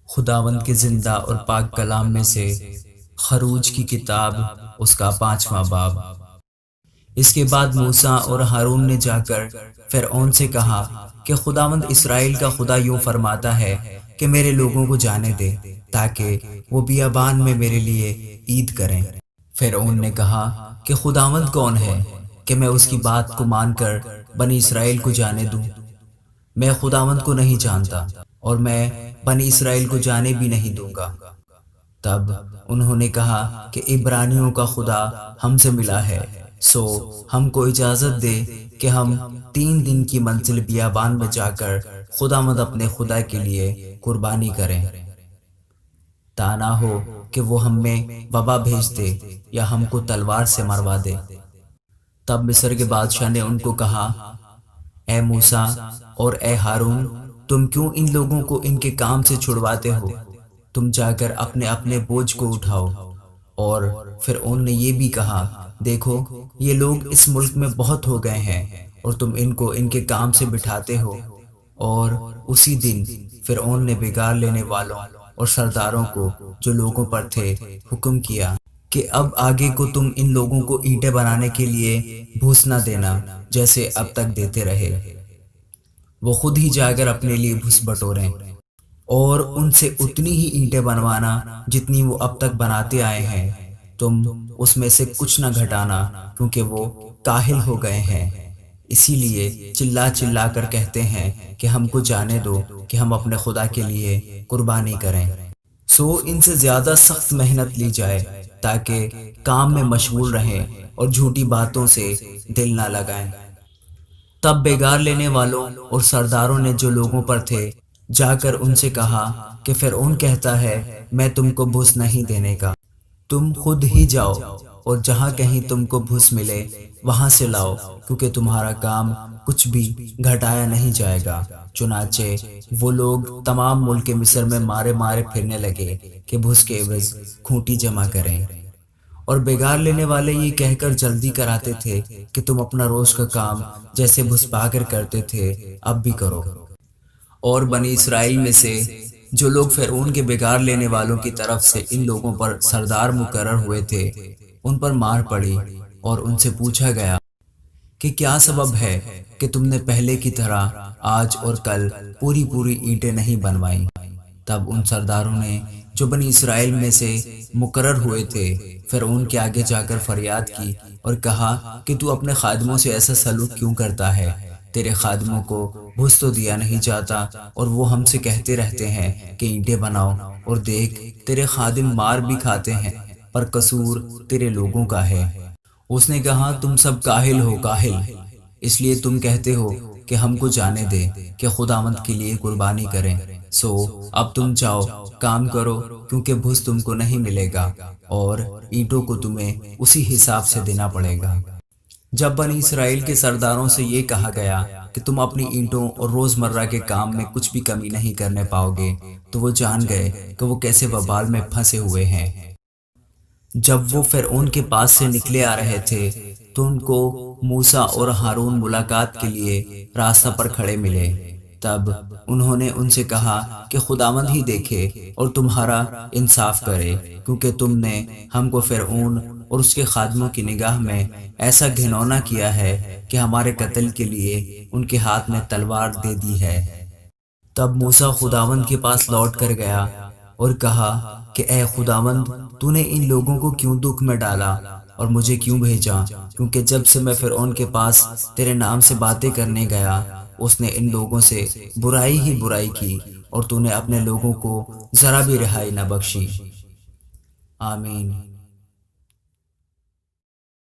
خداوند کے زندہ اور پاک کلام میں سے خروج کی کتاب، اس کا 5واں باب۔ اس کے بعد موسیٰ اور ہارون نے جا کر فرعون سے کہا کہ خداوند اسرائیل کا خدا یوں فرماتا ہے کہ میرے لوگوں کو جانے دے تاکہ وہ بیابان میں میرے لیے عید کریں۔ فرعون نے کہا کہ خداوند کون ہے کہ میں اس کی بات کو مان کر بنی اسرائیل کو جانے دوں؟ میں خداوند کو نہیں جانتا اور میں بنی اسرائیل کو جانے بھی نہیں دوں گا۔ تب انہوں نے کہا کہ عبرانیوں کا خدا ہم سے ملا ہے، سو ہم کو اجازت دے کہ ہم 3 دن کی منزل بیابان میں جا کر خداوند اپنے خدا کے لیے قربانی کریں، تا نہ ہو کہ وہ ہم میں وبا بھیج دے یا ہم کو تلوار سے مروا دے۔ تب مصر کے بادشاہ نے ان کو کہا، اے موسیٰ اور اے ہارون، تم کیوں ان لوگوں کو ان کے کام سے چھڑواتے ہو؟ تم جا کر اپنے اپنے بوجھ کو اٹھاؤ۔ اور فرعون نے یہ بھی کہا، دیکھو یہ لوگ اس ملک میں بہت ہو گئے ہیں اور تم ان کو ان کے کام سے بٹھاتے ہو۔ اور اسی دن فرعون نے بگاڑ لینے والوں اور سرداروں کو جو لوگوں پر تھے حکم کیا کہ اب آگے کو تم ان لوگوں کو اینٹیں بنانے کے لیے بھوس نہ دینا جیسے اب تک دیتے رہے۔ وہ خود ہی جا کر اپنے لیے بھوس بٹوریں اور ان سے اتنی ہی اینٹیں بنوانا جتنی وہ اب تک بناتے آئے ہیں۔ تم اس میں سے کچھ نہ گھٹانا کیونکہ وہ کاہل ہو گئے ہیں، اسی لیے چلا چلا کر کہتے ہیں کہ ہم کو جانے دو کہ ہم اپنے خدا کے لیے قربانی کریں۔ سو ان سے زیادہ سخت محنت لی جائے تاکہ کام میں مشغول رہیں اور جھوٹی باتوں سے دل نہ لگائیں۔ تب بگاڑ لینے والوں اور سرداروں نے جو لوگوں پر تھے جا کر ان سے کہا کہ فرعون کہتا ہے میں تم کو بھوس نہیں دینے کا، تم خود ہی جاؤ اور جہاں کہیں تم کو بھوس ملے وہاں سے لاؤ، کیونکہ تمہارا کام کچھ بھی گھٹایا نہیں جائے گا۔ چنانچہ وہ لوگ تمام ملک مصر میں مارے مارے پھرنے لگے کہ بھوس کے عوض کھونٹی جمع کریں، اور بگاڑ لینے والے یہ کہہ کر جلدی کراتے تھے کہ تم اپنا روز کا کام جیسے بھوس پا کر کرتے تھے اب بھی کرو۔ اور بنی اسرائیل میں سے جو لوگ فرعون کے بگاڑ لینے والوں کی طرف سے ان لوگوں پر سردار مقرر ہوئے تھے ان پر مار پڑی، اور ان سے پوچھا گیا کہ کیا سبب ہے کہ تم نے پہلے کی طرح آج اور کل پوری پوری اینٹیں نہیں بنوائیں؟ تب ان سرداروں نے جو بنی اسرائیل میں سے مقرر ہوئے تھے فرعون کے آگے جا کر فریاد کی اور کہا کہ تو اپنے خادموں سے ایسا سلوک کیوں کرتا ہے؟ تیرے خادموں کو بھوس تو دیا نہیں جاتا اور وہ ہم سے کہتے رہتے ہیں کہ اینٹیں بناؤ، اور دیکھ تیرے خادم مار بھی کھاتے ہیں، پر قصور تیرے لوگوں کا ہے۔ اس نے کہا تم سب کاہل ہو، کاہل، اس لیے تم کہتے ہو کہ ہم کو جانے دے کہ خداوند کے لیے قربانی کریں۔ سو اب تم جاؤ کام کرو، کیونکہ بھوس تم کو نہیں ملے گا اور اینٹوں کو تمہیں اسی حساب سے دینا پڑے گا۔ جب بنی اسرائیل کے سرداروں سے یہ کہا گیا کہ تم اپنی اینٹوں اور روزمرہ کے کام میں کچھ بھی کمی نہیں کرنے پاؤ گے، تو وہ جان گئے کہ وہ کیسے وبال میں پھنسے ہوئے ہیں۔ جب وہ فرعون کے پاس سے نکلے آ رہے تھے تو ان کو موسیٰ اور ہارون ملاقات کے لیے راستہ پر کھڑے ملے۔ تب انہوں نے ان سے کہا کہ خداوند ہی دیکھے اور تمہارا انصاف کرے، کیونکہ تم نے ہم کو فرعون اور اس کے خادموں کی نگاہ میں ایسا گھنونا کیا ہے کہ ہمارے قتل کے لیے ان کے ہاتھ میں تلوار دے دی ہے۔ تب موسیٰ خداوند کے پاس لوٹ کر گیا اور کہا کہ اے خداوند، تو نے ان لوگوں کو کیوں دکھ میں ڈالا اور مجھے کیوں بھیجا؟ کیونکہ جب سے میں فرعون کے پاس تیرے نام سے باتیں کرنے گیا اس نے ان لوگوں سے برائی ہی برائی کی، اور تو نے اپنے لوگوں کو ذرا بھی رہائی نہ بخشی۔ آمین۔